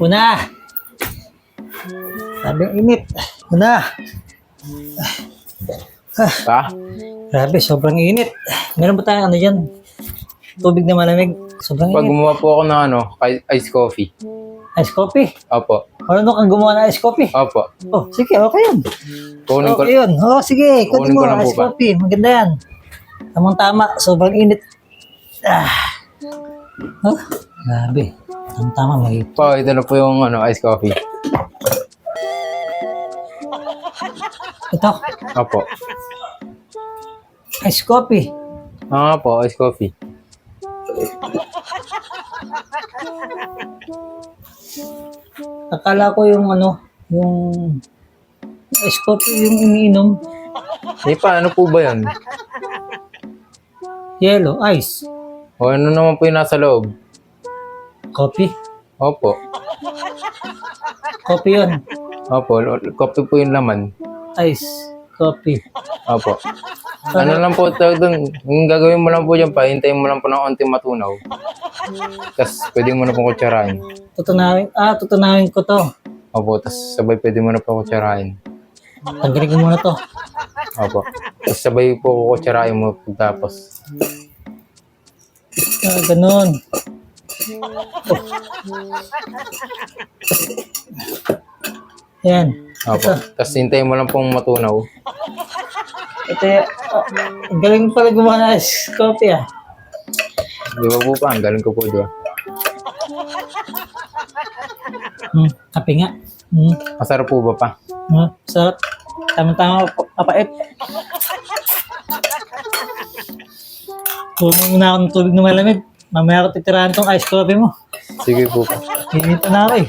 Una! Sabi ang init. Una! Pa? Grabe, sobrang init. Meron ba tayong ano dyan? Tubig na malamig. Sobrang Pag init. gumawa po ako ng ice coffee. Ice coffee? Opo. Marunong kang gumawa ng ice coffee? Opo. Oh, sige, okay yun. Kunin ko, Okay yun. Oh, sige, kunin Kunin mo. ko lang po Ice ba? coffee. Maganda yan. Tamang tama. Sobrang init. Ah. Oh, grabe. Tamang tama, mahit. po, ito na po yung ice coffee. Ito, Opo. ice coffee. Po, ice coffee. Akala ko yung yung ice coffee yung iniinom. Pa, ano po ba yan? Yellow, ice. O ano naman po yung nasa loob? Coffee. Opo. Coffee yun. Opo, coffee po yung laman. Ice. Coffee. Opo. Ano lang po tawag doon, yung gagawin mo lang po dyan pa, hintayin mo lang po ng onting matunaw. Tapos pwede mo na po kutsarahin. Tutunawin ko to. Opo, tapos sabay pwede mo na po kutsarahin. Tanggalin ko muna to. Opo. Tapos sabay po kukutsarahin mo pagtapos. Ganun. Yan. Opo. Tapos hintayin mo lang pong matunaw. Ito, ang galing pala gumawa ng ice coffee ah. Di ba po pa? Ang galing ko po, di ba? Kape nga. Masarap po ba pa? Sarap. Tama-tama, papait. Kunin muna ako ng tubig na malamig. Mamaya ako titirahan tong ice coffee mo. Sige po pa. Hinito na ako eh.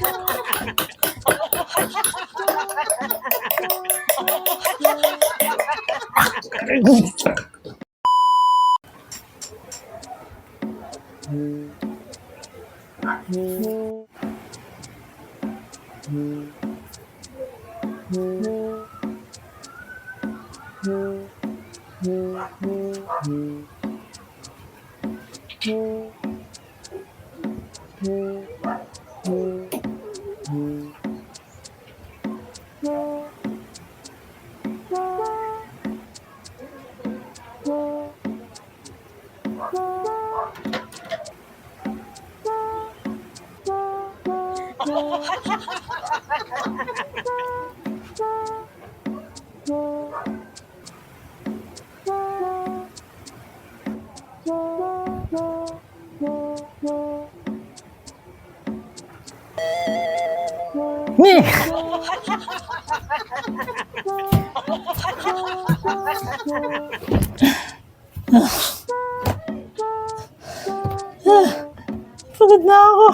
Pagod na ako.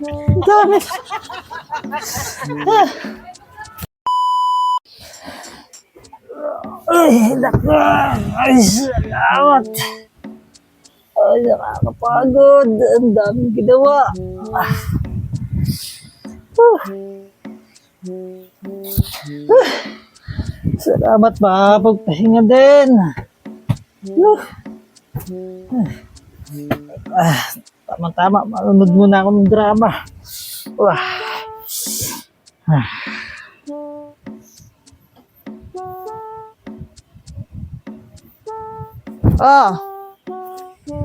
Ang dami. Ay, naku. Ay, salamat. Ay, nakakapagod. Ang daming ginawa. Salamat, makakapagpahinga din. Tama-tama, manonood muna ako ng drama.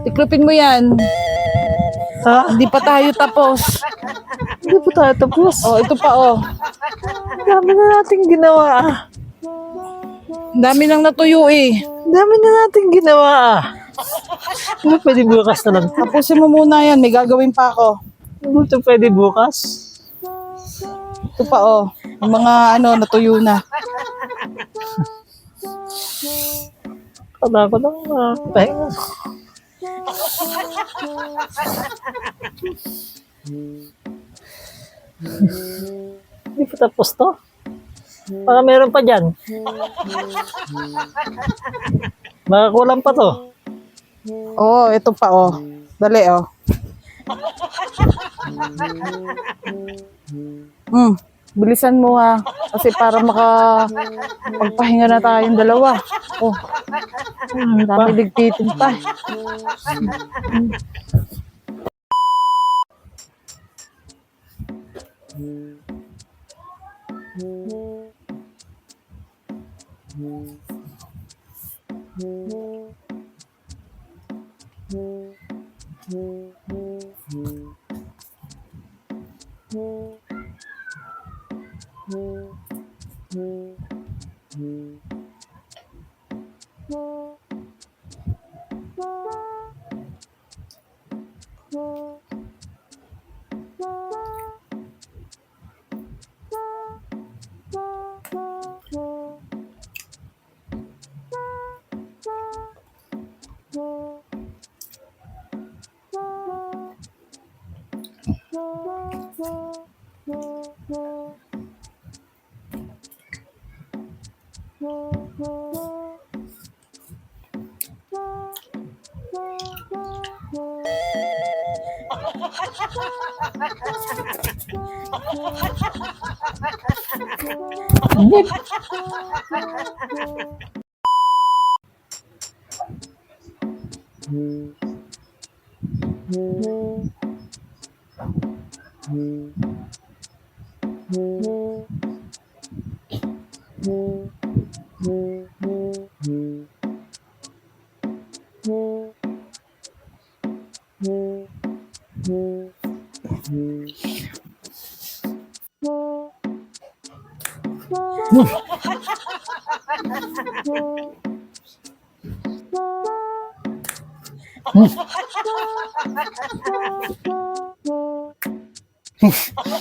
Tiklopin mo yan. Hindi pa tayo tapos. Hindi po tayo tapos. Ito pa Dami na nating ginawa. Ang dami nang natuyo eh. Dami na nating ginawa. Ano pwede bukas na lang? Tapusin mo muna yan. May gagawin pa ako. Ano ito pwede bukas? Ito pa yung mga natuyo na. Kala ko lang pahinga. Hindi pa tapos to. Baka meron pa dyan. Baka kulang pa to. Ito pa Dali Bilisan mo kasi para pagpahinga na tayong dalawa. Dami ligpitin pa.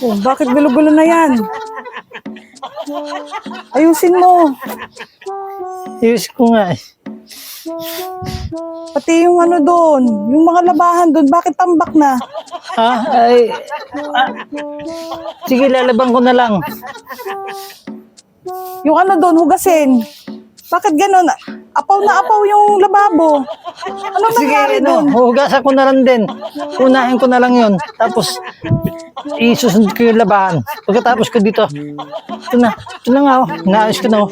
Oh, bakit gulo-gulo na yan? Ayusin mo. Ayos ko nga eh. Pati yung ano doon, yung mga labahan doon, bakit tambak na? Ay, sige, lalabang ko na lang. Yung ano doon, hugasin. Bakit ganun? Apaw na apaw yung lababo. Ano Sige, nangyari doon? hugasan ko na lang din. Unahin ko na lang yun. Tapos, isusunod ko yung labahan. Pagkatapos ko dito, ito na nga, oh. Inaayos ko na, oh.